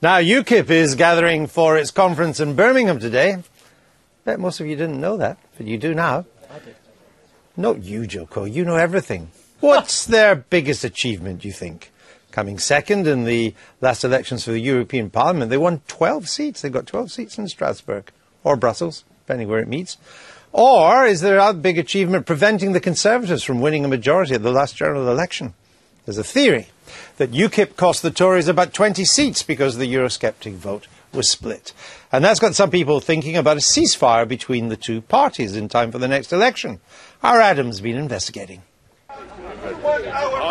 Now, Ukip is gathering for its conference in Birmingham today. I bet most of you didn't know that, but you do now. I did. Not you, Joko. You know everything. What's their biggest achievement, do you think? Coming second in the last elections for the European Parliament, they won 12 seats. They got 12 seats in Strasbourg, or Brussels, depending where it meets. Or is there a big achievement preventing the Conservatives from winning a majority at the last general election? There's a theory that Ukip cost the Tories about 20 seats because the Eurosceptic vote was split. And that's got some people thinking about a ceasefire between the two parties in time for the next election. Our Adam's been investigating.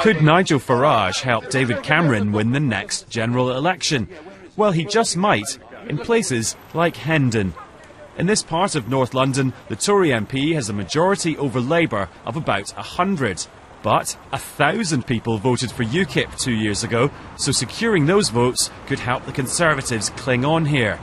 Could Nigel Farage help David Cameron win the next general election? Well, he just might, in places like Hendon. In this part of North London, the Tory MP has a majority over Labour of about 100. But 1,000 people voted for Ukip 2 years ago, so securing those votes could help the Conservatives cling on here.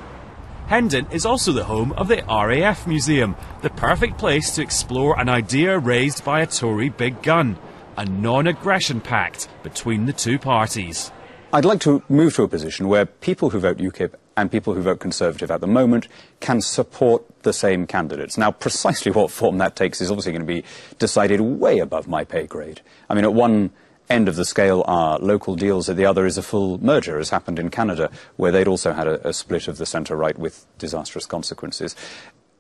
Hendon is also the home of the RAF Museum, the perfect place to explore an idea raised by a Tory big gun, a non-aggression pact between the two parties. I'd like to move to a position where people who vote Ukip and people who vote Conservative at the moment can support the same candidates. Now, precisely what form that takes is obviously going to be decided way above my pay grade. I mean, at one end of the scale are local deals, at the other is a full merger, as happened in Canada, where they'd also had a split of the centre-right with disastrous consequences.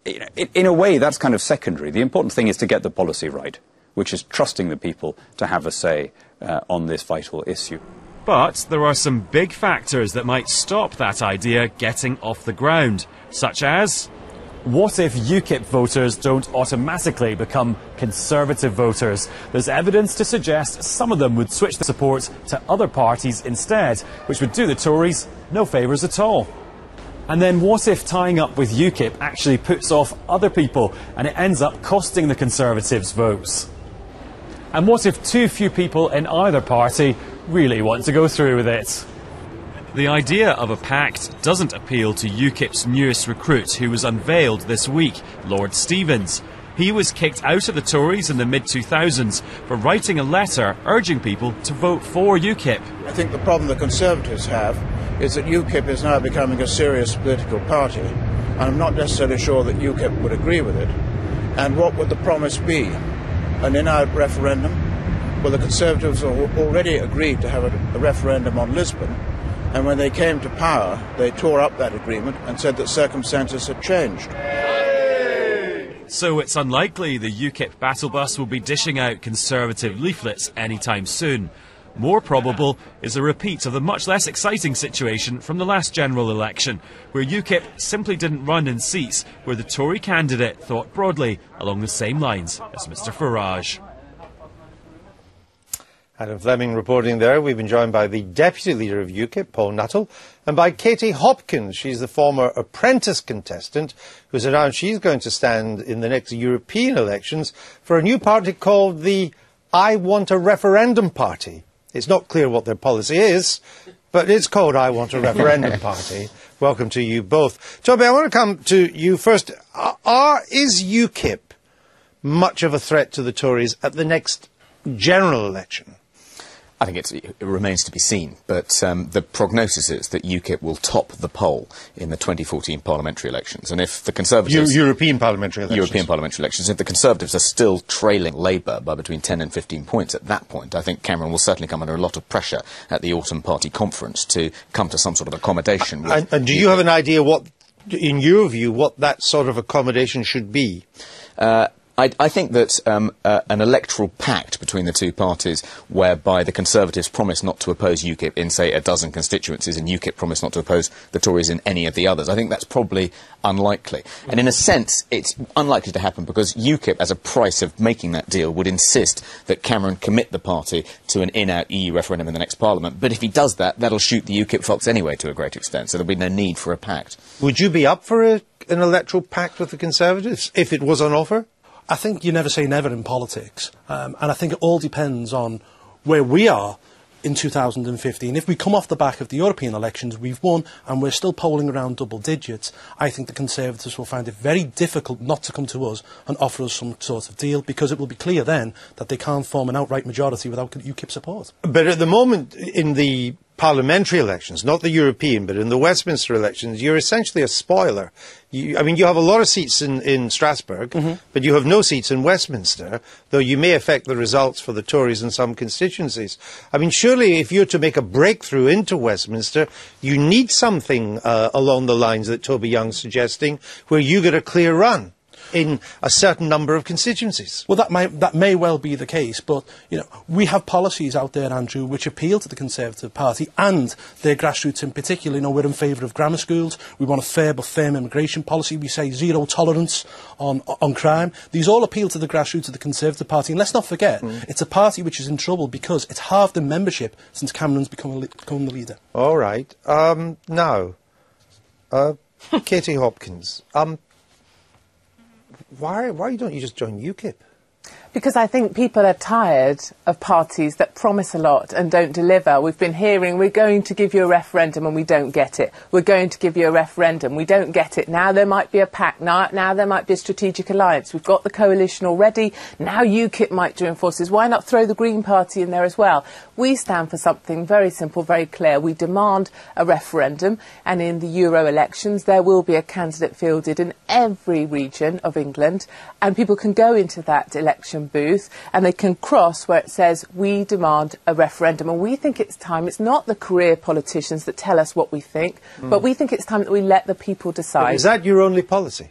In a way, that's kind of secondary. The important thing is to get the policy right, which is trusting the people to have a say on this vital issue. But there are some big factors that might stop that idea getting off the ground, such as, what if Ukip voters don't automatically become Conservative voters? There's evidence to suggest some of them would switch their support to other parties instead, which would do the Tories no favours at all. And then what if tying up with Ukip actually puts off other people and it ends up costing the Conservatives votes? And what if too few people in either party really want to go through with it? The idea of a pact doesn't appeal to UKIP's newest recruit, who was unveiled this week, Lord Stevens. He was kicked out of the Tories in the mid-2000s for writing a letter urging people to vote for UKIP. I think the problem the Conservatives have is that UKIP is now becoming a serious political party, and I'm not necessarily sure that UKIP would agree with it. And what would the promise be? An in-out referendum? Well, the Conservatives already agreed to have a referendum on Lisbon, and when they came to power, they tore up that agreement and said that circumstances had changed. So it's unlikely the UKIP battle bus will be dishing out Conservative leaflets anytime soon. More probable is a repeat of the much less exciting situation from the last general election, where UKIP simply didn't run in seats where the Tory candidate thought broadly along the same lines as Mr Farage. Adam Fleming reporting there. We've been joined by the Deputy Leader of UKIP, Paul Nuttall, and by Katie Hopkins. She's the former apprentice contestant who's announced she's going to stand in the next European elections for a new party called the I Want a Referendum Party. It's not clear what their policy is, but it's called I Want a Referendum Party. Welcome to you both. Toby, I want to come to you first. Is UKIP much of a threat to the Tories at the next general election? I think it remains to be seen, but the prognosis is that UKIP will top the poll in the 2014 parliamentary elections. And if the Conservatives... European parliamentary elections. European parliamentary elections. If the Conservatives are still trailing Labour by between 10 and 15 points at that point, I think Cameron will certainly come under a lot of pressure at the autumn party conference to come to some sort of accommodation. And do you have an idea what, in your view, what that sort of accommodation should be? I think that an electoral pact between the two parties, whereby the Conservatives promise not to oppose UKIP in, say, a dozen constituencies, and UKIP promise not to oppose the Tories in any of the others, I think that's probably unlikely. And in a sense, it's unlikely to happen because UKIP, as a price of making that deal, would insist that Cameron commit the party to an in-out EU referendum in the next Parliament. But if he does that, that'll shoot the UKIP fox anyway to a great extent, so there'll be no need for a pact. Would you be up for an electoral pact with the Conservatives if it was on offer? I think you never say never in politics, and I think it all depends on where we are in 2015. If we come off the back of the European elections, we've won, and we're still polling around double digits, I think the Conservatives will find it very difficult not to come to us and offer us some sort of deal, because it will be clear then that they can't form an outright majority without UKIP support. But at the moment, in the parliamentary elections, not the European, but in the Westminster elections, you're essentially a spoiler. You have a lot of seats in Strasbourg, but you have no seats in Westminster, though you may affect the results for the Tories in some constituencies. I mean, surely if you're to make a breakthrough into Westminster, you need something along the lines that Toby Young's suggesting, where you get a clear run in a certain number of constituencies. Well, that may well be the case, but we have policies out there, Andrew, which appeal to the Conservative Party and their grassroots in particular. We're in favour of grammar schools. We want a fair but firm immigration policy. We say zero tolerance on crime. These all appeal to the grassroots of the Conservative Party. And let's not forget, it's a party which is in trouble because it's halved in membership since Cameron's become the leader. All right. Now, Katie Hopkins. Why don't you just join UKIP? Because I think people are tired of parties that promise a lot and don't deliver. We've been hearing, we're going to give you a referendum and we don't get it. We're going to give you a referendum, we don't get it. Now there might be a pact, now there might be a strategic alliance. We've got the coalition already, now UKIP might join forces. Why not throw the Green Party in there as well? We stand for something very simple, very clear. We demand a referendum, and in the Euro elections there will be a candidate fielded in every region of England, and people can go into that election booth and they can cross where it says we demand a referendum. And we think it's time. It's not the career politicians that tell us what we think, but we think it's time that we let the people decide. But is that your only policy?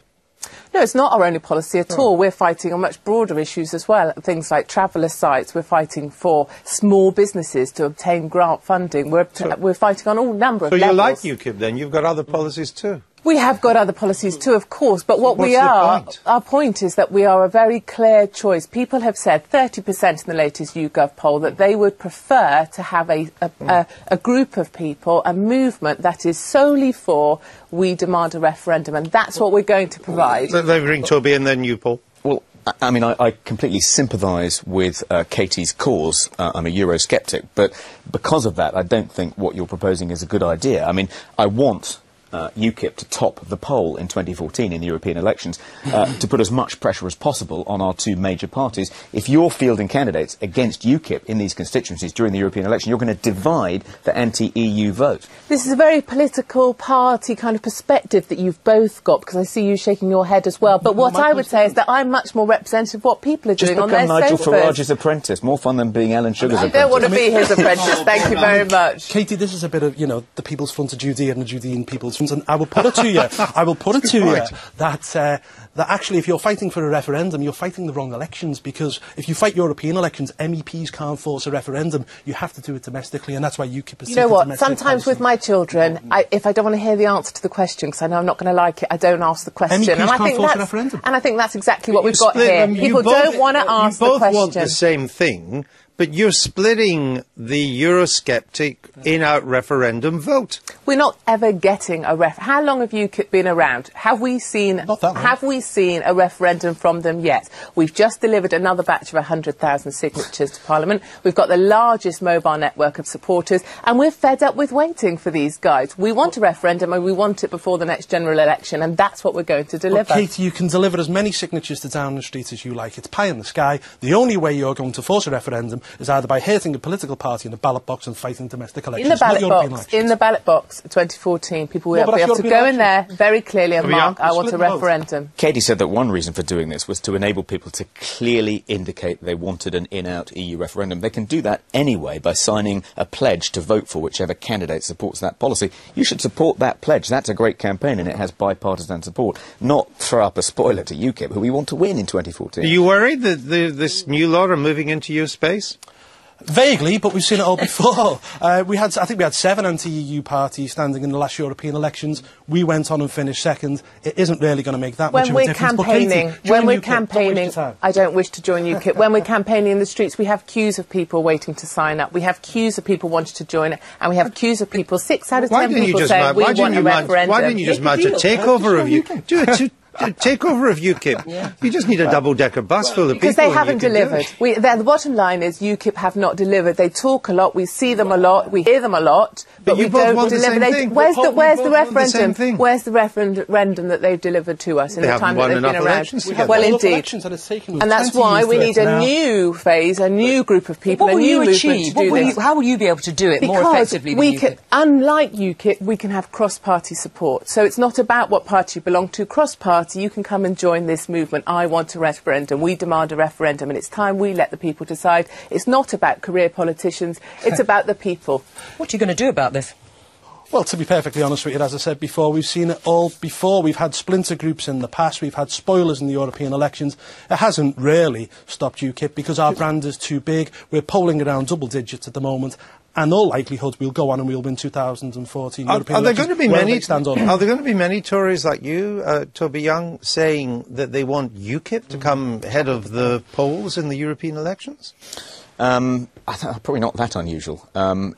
No, it's not our only policy at all. We're fighting on much broader issues as well. Things like traveller sites. We're fighting for small businesses to obtain grant funding. We're fighting on all number of levels. So you like UKIP then? You've got other policies too? We have got other policies too, of course, but our point is that we are a very clear choice. People have said, 30% in the latest YouGov poll, that they would prefer to have a group of people, a movement that is solely for we demand a referendum, and that's what we're going to provide. Let me ring Toby and then you, Paul. Well, I mean, I completely sympathise with Katie's cause. I'm a Eurosceptic, but because of that, I don't think what you're proposing is a good idea. I mean, I want UKIP to top the poll in 2014 in the European elections, to put as much pressure as possible on our two major parties. If you're fielding candidates against UKIP in these constituencies during the European election, you're going to divide the anti-EU vote. This is a very political party kind of perspective that you've both got, because I see you shaking your head as well. But what I would say is that I'm much more representative of what people are doing on their sofas. Just become Nigel Farage's apprentice. More fun than being Alan Sugar's apprentice. I don't want to be his apprentice. Thank you very much. Katie, this is a bit of, the People's Front of Judea and the Judean People's Front, and I will put it to you, that actually if you're fighting for a referendum, you're fighting the wrong elections, because if you fight European elections, MEPs can't force a referendum. You have to do it domestically, and that's why UKIP is... You know what, sometimes with my children, if I don't want to hear the answer to the question, because I know I'm not going to like it, I don't ask the question. MEPs can't force a referendum. And I think that's exactly what we've got here. People don't want to ask the question. You both want the same thing, but you're splitting the Eurosceptic in-out referendum vote. We're not ever getting a How long have UKIP been around? Have we seen a referendum from them yet? We've just delivered another batch of 100,000 signatures to Parliament. We've got the largest mobile network of supporters, and we're fed up with waiting for these guys. We want a referendum, and we want it before the next general election, and that's what we're going to deliver. Well, Katie, you can deliver as many signatures to Downing Street as you like. It's pie in the sky. The only way you're going to force a referendum is either by hurting a political party in the ballot box and fighting domestic elections. In the ballot box, 2014, people will be able to go in there very clearly and mark, I want a referendum. Katie said that one reason for doing this was to enable people to clearly indicate they wanted an in-out EU referendum. They can do that anyway by signing a pledge to vote for whichever candidate supports that policy. You should support that pledge. That's a great campaign and it has bipartisan support, not throw up a spoiler to UKIP, who we want to win in 2014. Are you worried that this new lot are moving into your space? Vaguely, but we've seen it all before. I think we had 7 anti-EU parties standing in the last European elections. We went on and finished second. It isn't really going to make that much of a difference. When we're campaigning, I don't wish to join UKIP. When we're campaigning in the streets, we have queues of people waiting to sign up. We have queues of people wanting to join it, and we have queues of people, 6 out of 10 people saying we want a referendum. Why didn't you just mount a takeover of UKIP? takeover of UKIP. You just need a double-decker bus full of people. Because they and you haven't can do delivered. it. The bottom line is UKIP have not delivered. They talk a lot, we see them a lot, we hear them a lot, but you we both don't want the deliver. same thing. Where's You the both want the referendum? same thing. Where's the referendum that they've delivered to us in They the haven't time won that they've been enough around? elections to get Well, there. indeed. Elections that it's taken And that's 20 why years we to need get a now. new phase, a new group of people, What a will new you movement achieve? to do this. How will you be able to do it more effectively than we can, UKIP? unlike UKIP, we can have cross-party support. So it's not about what party you belong to. Cross-party, you can come and join this movement. I want a referendum. We demand a referendum. And it's time we let the people decide. It's not about career politicians. It's about the people. What are you going to do about this? Well, to be perfectly honest with you, as I said before, we've seen it all before. We've had splinter groups in the past. We've had spoilers in the European elections. It hasn't really stopped UKIP because our brand is too big. We're polling around double digits at the moment. And all likelihood, we'll go on and we'll win 2014 European Are there elections. going to be wherever many? it stands on. Are there going to be many Tories like you, Toby Young, saying that they want UKIP to come head of the polls in the European elections? Probably not that unusual.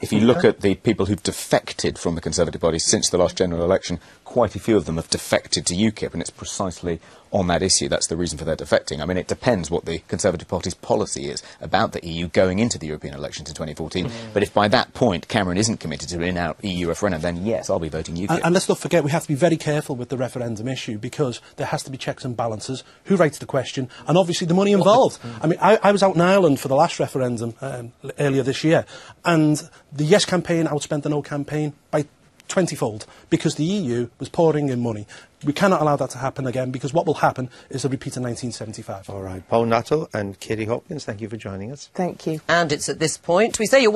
If you look at the people who've defected from the Conservative Party since the last general election, quite a few of them have defected to UKIP, and it's precisely on that issue. That's the reason for their defecting. I mean, it depends what the Conservative Party's policy is about the EU going into the European elections in 2014. But if by that point Cameron isn't committed to an in-out EU referendum, then yes, I'll be voting UKIP. And let's not forget, we have to be very careful with the referendum issue because there has to be checks and balances. Who writes the question? And obviously the money involved. I mean, I was out in Ireland for the last referendum earlier this year, and the Yes campaign outspent the No campaign by 20-fold because the EU was pouring in money. We cannot allow that to happen again because what will happen is a repeat of 1975. All right. Paul Nuttall and Katie Hopkins, thank you for joining us. Thank you. And it's at this point we say you're